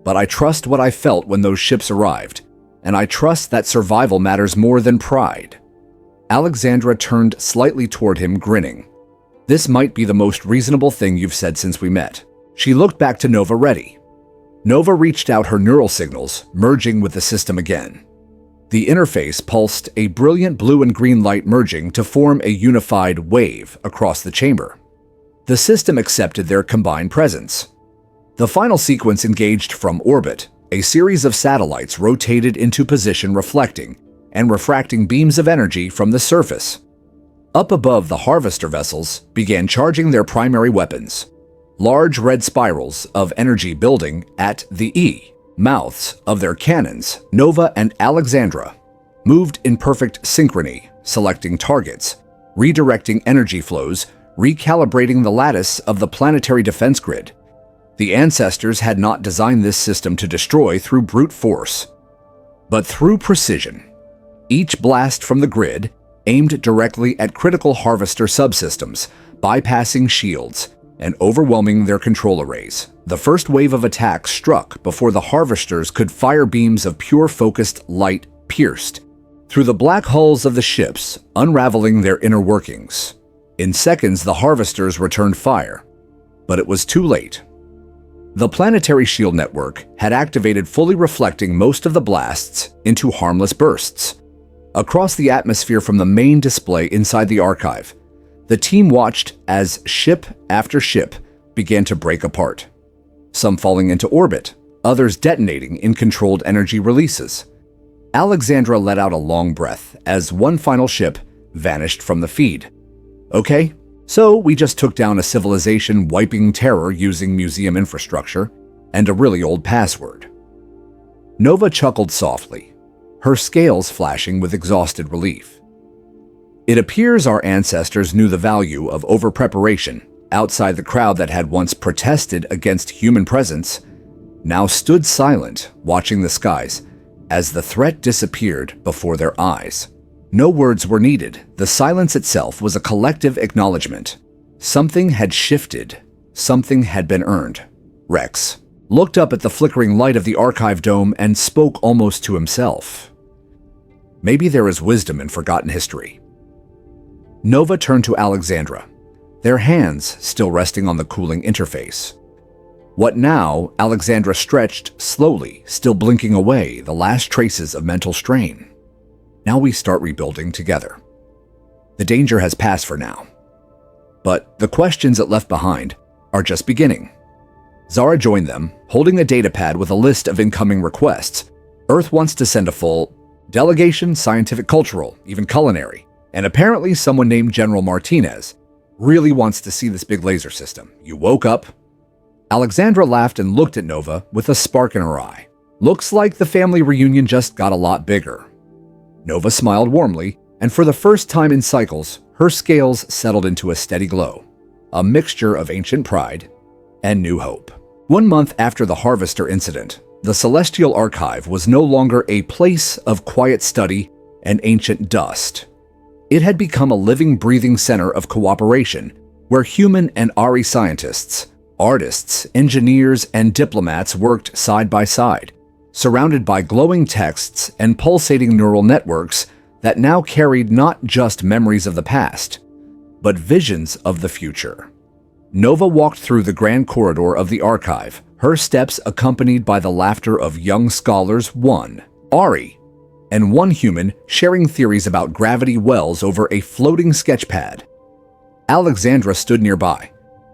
A: but I trust what I felt when those ships arrived, and I trust that survival matters more than pride." Alexandra turned slightly toward him, grinning. "This might be the most reasonable thing you've said since we met." She looked back to Nova, ready. Nova reached out, her neural signals merging with the system again. The interface pulsed, a brilliant blue and green light merging to form a unified wave across the chamber. The system accepted their combined presence. The final sequence engaged from orbit. A series of satellites rotated into position, reflecting and refracting beams of energy from the surface. Up above, the Harvester vessels began charging their primary weapons. Large red spirals of energy building at the mouths of their cannons. Nova and Alexandra moved in perfect synchrony, selecting targets, redirecting energy flows, recalibrating the lattice of the planetary defense grid. The ancestors had not designed this system to destroy through brute force, but through precision. Each blast from the grid aimed directly at critical Harvester subsystems, bypassing shields and overwhelming their control arrays. The first wave of attacks struck before the Harvesters could fire. Beams of pure focused light pierced through the black hulls of the ships, unraveling their inner workings. In seconds, the Harvesters returned fire, but it was too late. The planetary shield network had activated, fully reflecting most of the blasts into harmless bursts. Across the atmosphere from the main display inside the archive, the team watched as ship after ship began to break apart, some falling into orbit, others detonating in controlled energy releases. Alexandra let out a long breath as one final ship vanished from the feed. "Okay, so we just took down a civilization wiping terror using museum infrastructure and a really old password." Nova chuckled softly, her scales flashing with exhausted relief. "It appears our ancestors knew the value of over-preparation." Outside, the crowd that had once protested against human presence now stood silent, watching the skies as the threat disappeared before their eyes. No words were needed. The silence itself was a collective acknowledgement. Something had shifted. Something had been earned. Rex looked up at the flickering light of the archive dome and spoke almost to himself. "Maybe there is wisdom in forgotten history." Nova turned to Alexandra, their hands still resting on the cooling interface. What now? Alexandra stretched slowly, still blinking away the last traces of mental strain. Now we start rebuilding together. The danger has passed for now. But the questions it left behind are just beginning. Zara joined them, holding a datapad with a list of incoming requests. Earth wants to send a full delegation, scientific, cultural, even culinary. And apparently someone named General Martinez really wants to see this big laser system. You woke up. Alexandra laughed and looked at Nova with a spark in her eye. Looks like the family reunion just got a lot bigger. Nova smiled warmly, and for the first time in cycles, her scales settled into a steady glow, a mixture of ancient pride and new hope. 1 month after the Harvester incident, the Celestial Archive was no longer a place of quiet study and ancient dust. It had become a living, breathing center of cooperation, where human and Ari scientists, artists, engineers, and diplomats worked side by side, surrounded by glowing texts and pulsating neural networks that now carried not just memories of the past, but visions of the future. Nova walked through the grand corridor of the archive, her steps accompanied by the laughter of young scholars, one, Ari, and one human sharing theories about gravity wells over a floating sketchpad. Alexandra stood nearby,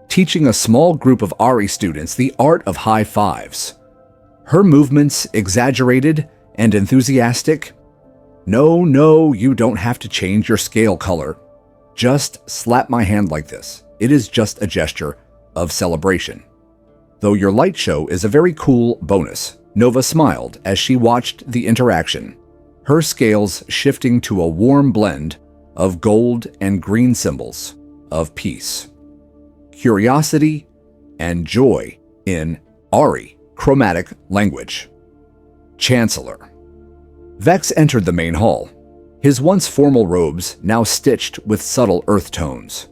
A: teaching a small group of Ari students the art of high fives. Her movements exaggerated and enthusiastic. No, you don't have to change your scale color. Just slap my hand like this. It is just a gesture of celebration. Though your light show is a very cool bonus, Nova smiled as she watched the interaction, her scales shifting to a warm blend of gold and green symbols of peace, curiosity, and joy in Ari chromatic language. Chancellor. Vex entered the main hall, his once formal robes now stitched with subtle earth tones.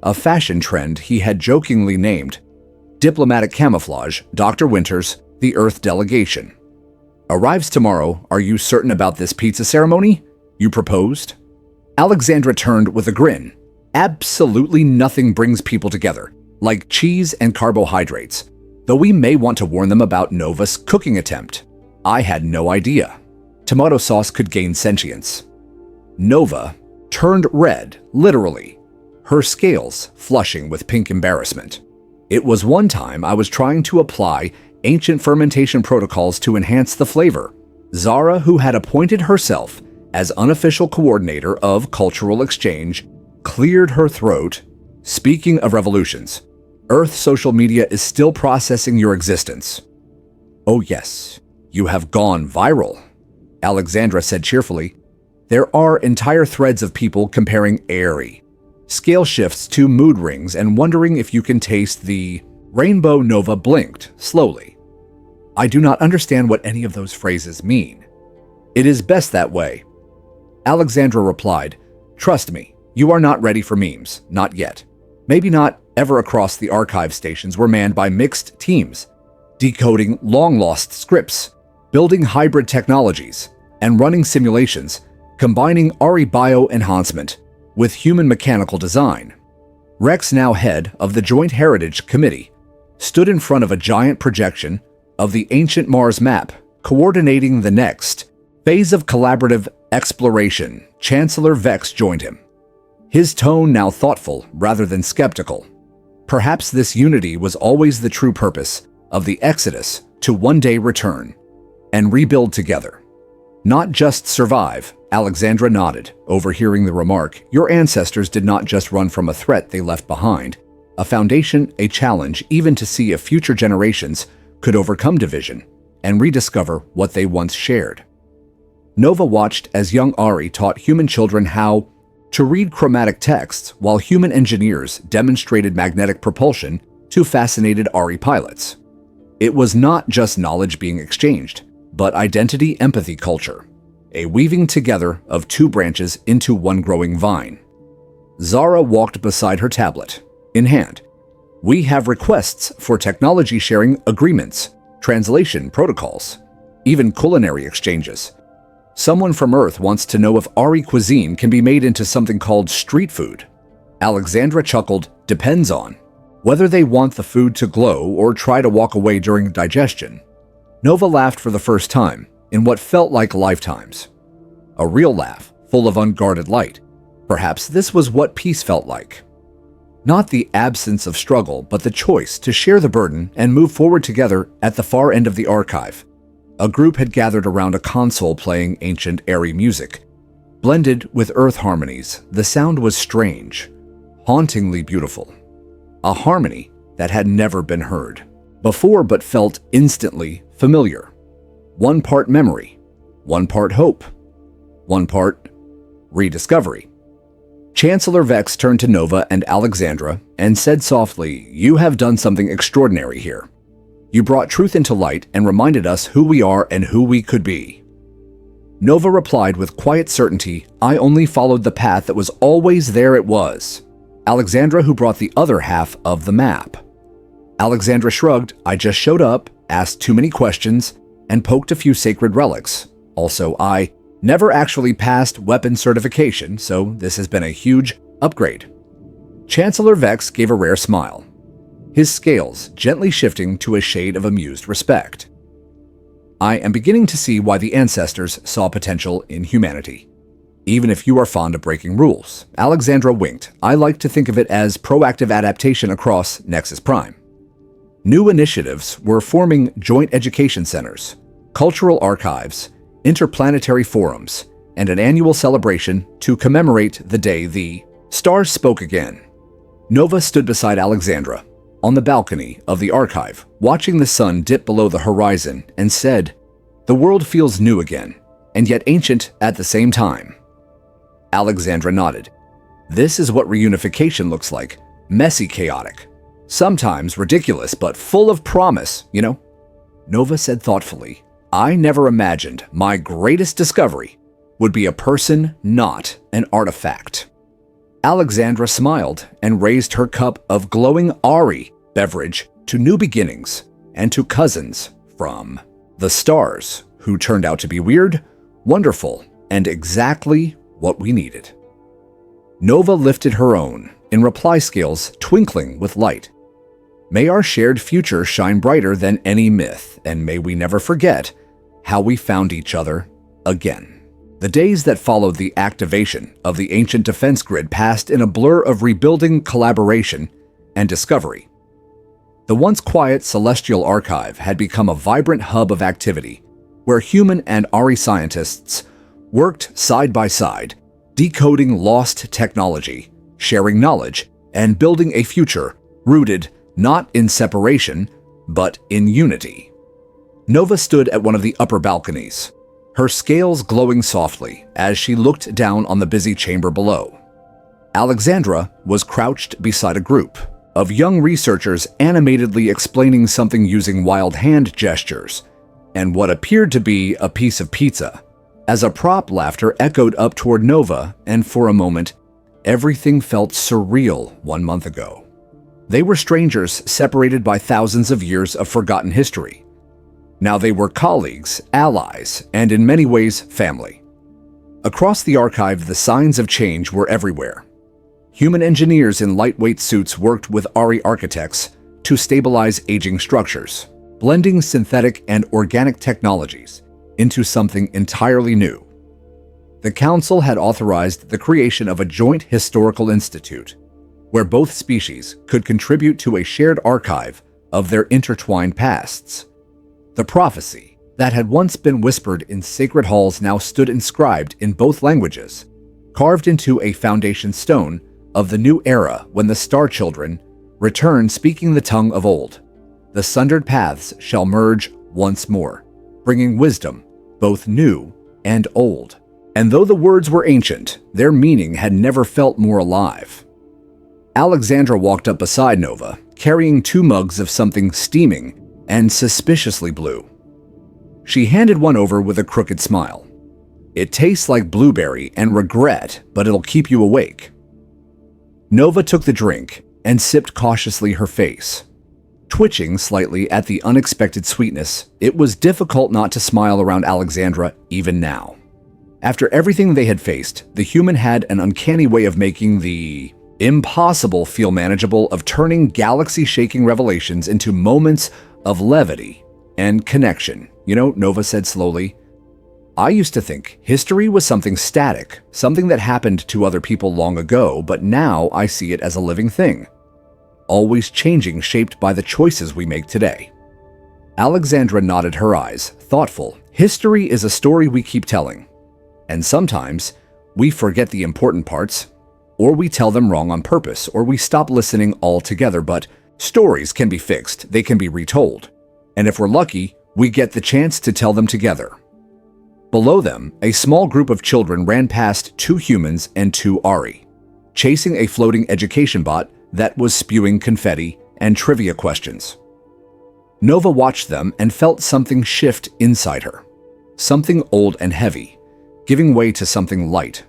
A: A fashion trend he had jokingly named Diplomatic Camouflage, Dr. Winters, the Earth Delegation. Arrives tomorrow. Are you certain about this pizza ceremony? You proposed? Alexandra turned with a grin. Absolutely nothing brings people together, like cheese and carbohydrates, though we may want to warn them about Nova's cooking attempt. I had no idea. Tomato sauce could gain sentience. Nova turned red, literally, her scales flushing with pink embarrassment. It was one time I was trying to apply ancient fermentation protocols to enhance the flavor. Zara, who had appointed herself as unofficial coordinator of cultural exchange, cleared her throat. Speaking of revolutions, Earth social media is still processing your existence. Oh yes, you have gone viral, Alexandra said cheerfully. There are entire threads of people comparing airy scale shifts to mood rings and wondering if you can taste the rainbow. Nova blinked slowly. I do not understand what any of those phrases mean. It is best that way. Alexandra replied, trust me, you are not ready for memes, not yet. Maybe not ever. Across the archive stations were manned by mixed teams, decoding long-lost scripts, building hybrid technologies, and running simulations, combining Ari bio-enhancement with human mechanical design. Rex, now head of the Joint Heritage Committee, stood in front of a giant projection of the ancient Mars map, coordinating the next phase of collaborative exploration. Chancellor Vex joined him, his tone now thoughtful rather than skeptical. Perhaps this unity was always the true purpose of the Exodus, to one day return and rebuild together. Not just survive. Alexandra nodded, overhearing the remark. Your ancestors did not just run from a threat they left behind, a foundation, a challenge, even to see if future generations could overcome division and rediscover what they once shared. Nova watched as young Ari taught human children how to read chromatic texts, while human engineers demonstrated magnetic propulsion to fascinated Ari pilots. It was not just knowledge being exchanged, but identity, empathy, culture, a weaving together of two branches into one growing vine. Zara walked beside her tablet, in hand. We have requests for technology sharing agreements, translation protocols, even culinary exchanges. Someone from Earth wants to know if Ari cuisine can be made into something called street food. Alexandra chuckled. Depends on. whether they want the food to glow or try to walk away during digestion. Nova laughed for the first time in what felt like lifetimes. A real laugh, full of unguarded light. Perhaps this was what peace felt like. Not the absence of struggle, but the choice to share the burden and move forward together. At the far end of the archive, a group had gathered around a console playing ancient airy music. Blended with earth harmonies, the sound was strange, hauntingly beautiful. A harmony that had never been heard before but felt instantly familiar. One part memory, one part hope, one part rediscovery. Chancellor Vex turned to Nova and Alexandra and said softly, "You have done something extraordinary here. You brought truth into light and reminded us who we are and who we could be." Nova replied with quiet certainty, "I only followed the path that was always there it was." Alexandra, who brought the other half of the map. Alexandra shrugged, "I just showed up, asked too many questions, and poked a few sacred relics. Also, I never actually passed weapon certification, so this has been a huge upgrade." Chancellor Vex gave a rare smile, his scales gently shifting to a shade of amused respect. "I am beginning to see why the ancestors saw potential in humanity. Even if you are fond of breaking rules." Alexandra winked. "I like to think of it as proactive adaptation across Nexus Prime." New initiatives were forming joint education centers, cultural archives, interplanetary forums, and an annual celebration to commemorate the day the stars spoke again. Nova stood beside Alexandra on the balcony of the archive, watching the sun dip below the horizon, and said, "The world feels new again, and yet ancient at the same time." Alexandra nodded. "This is what reunification looks like. Messy, chaotic. Sometimes ridiculous, but full of promise, you know?" Nova said thoughtfully, "I never imagined my greatest discovery would be a person, not an artifact." Alexandra smiled and raised her cup of glowing Ari beverage to new beginnings and to cousins from the stars who turned out to be weird, wonderful, and exactly what we needed. Nova lifted her own, in reply scales twinkling with light. "May our shared future shine brighter than any myth, and may we never forget how we found each other again." The days that followed the activation of the ancient defense grid passed in a blur of rebuilding, collaboration, and discovery. The once quiet celestial archive had become a vibrant hub of activity, where human and Ari scientists worked side by side, decoding lost technology, sharing knowledge, and building a future rooted not in separation, but in unity. Nova stood at one of the upper balconies, her scales glowing softly as she looked down on the busy chamber below. Alexandra was crouched beside a group of young researchers animatedly explaining something using wild hand gestures and what appeared to be a piece of pizza. As a prop, laughter echoed up toward Nova, and for a moment, everything felt surreal 1 month ago. They were strangers separated by thousands of years of forgotten history. Now they were colleagues, allies, and in many ways, family. Across the archive, the signs of change were everywhere. Human engineers in lightweight suits worked with Ari architects to stabilize aging structures, blending synthetic and organic technologies into something entirely new. The Council had authorized the creation of a joint historical institute, where both species could contribute to a shared archive of their intertwined pasts. The prophecy that had once been whispered in sacred halls now stood inscribed in both languages, carved into a foundation stone of the new era when the Star Children return speaking the tongue of old. The sundered paths shall merge once more, bringing wisdom, both new and old. And though the words were ancient, their meaning had never felt more alive. Alexandra walked up beside Nova, carrying 2 mugs of something steaming and suspiciously blue. She handed one over with a crooked smile. "It tastes like blueberry and regret, but it'll keep you awake." Nova took the drink and sipped cautiously, her face twitching slightly at the unexpected sweetness. It was difficult not to smile around Alexandra even now. After everything they had faced, the human had an uncanny way of making the Impossible feel manageable of turning galaxy-shaking revelations into moments of levity and connection. You know, Nova said slowly, I used to think history was something static, something that happened to other people long ago, but now I see it as a living thing, always changing, shaped by the choices we make today. Alexandra nodded her eyes, thoughtful. History is a story we keep telling, and sometimes we forget the important parts, or we tell them wrong on purpose, or we stop listening altogether, but stories can be fixed, they can be retold, and if we're lucky, we get the chance to tell them together. Below them, a small group of children ran past 2 humans and 2 Ari, chasing a floating education bot that was spewing confetti and trivia questions. Nova watched them and felt something shift inside her, something old and heavy, giving way to something light.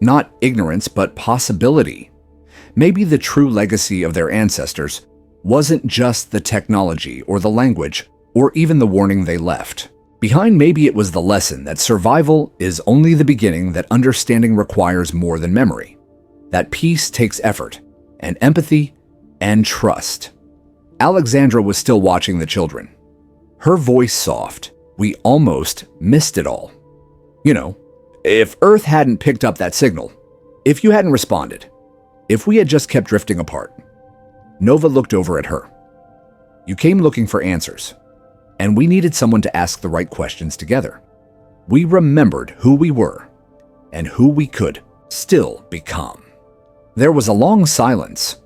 A: Not ignorance, but possibility. Maybe the true legacy of their ancestors wasn't just the technology or the language or even the warning they left. Behind, maybe it was the lesson that survival is only the beginning, that understanding requires more than memory, that peace takes effort and empathy and trust. Alexandra was still watching the children. Her voice soft. We almost missed it all. You know, if Earth hadn't picked up that signal, if you hadn't responded, if we had just kept drifting apart. Nova looked over at her. You came looking for answers, and we needed someone to ask the right questions together. We remembered who we were and who we could still become. There was a long silence.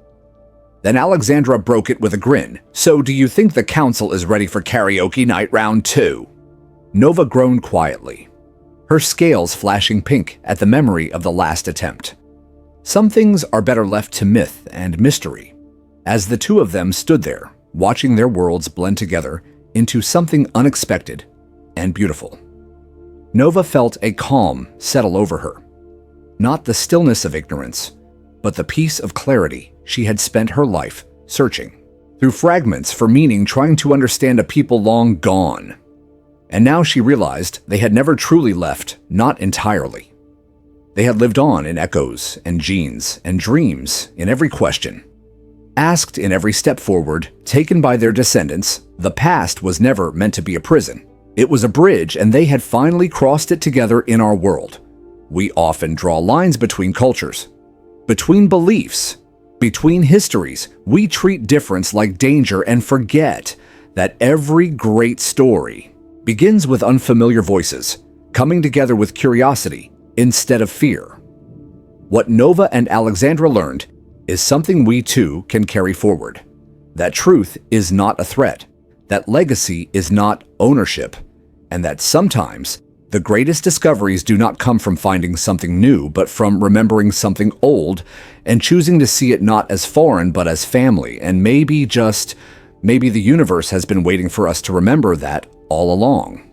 A: Then Alexandra broke it with a grin. So do you think the council is ready for karaoke night round 2? Nova groaned quietly, her scales flashing pink at the memory of the last attempt. Some things are better left to myth and mystery. As the 2 of them stood there, watching their worlds blend together into something unexpected and beautiful, Nova felt a calm settle over her. Not the stillness of ignorance, but the peace of clarity she had spent her life searching through fragments for meaning, trying to understand a people long gone. And now she realized they had never truly left, not entirely. They had lived on in echoes and genes and dreams, in every question, asked in every step forward, taken by their descendants. The past was never meant to be a prison. It was a bridge, and they had finally crossed it together in our world. We often draw lines between cultures, between beliefs, between histories. We treat difference like danger and forget that every great story begins with unfamiliar voices, coming together with curiosity instead of fear. What Nova and Alexandra learned is something we too can carry forward. That truth is not a threat, that legacy is not ownership, and that sometimes the greatest discoveries do not come from finding something new, but from remembering something old and choosing to see it not as foreign, but as family. And maybe the universe has been waiting for us to remember that all along.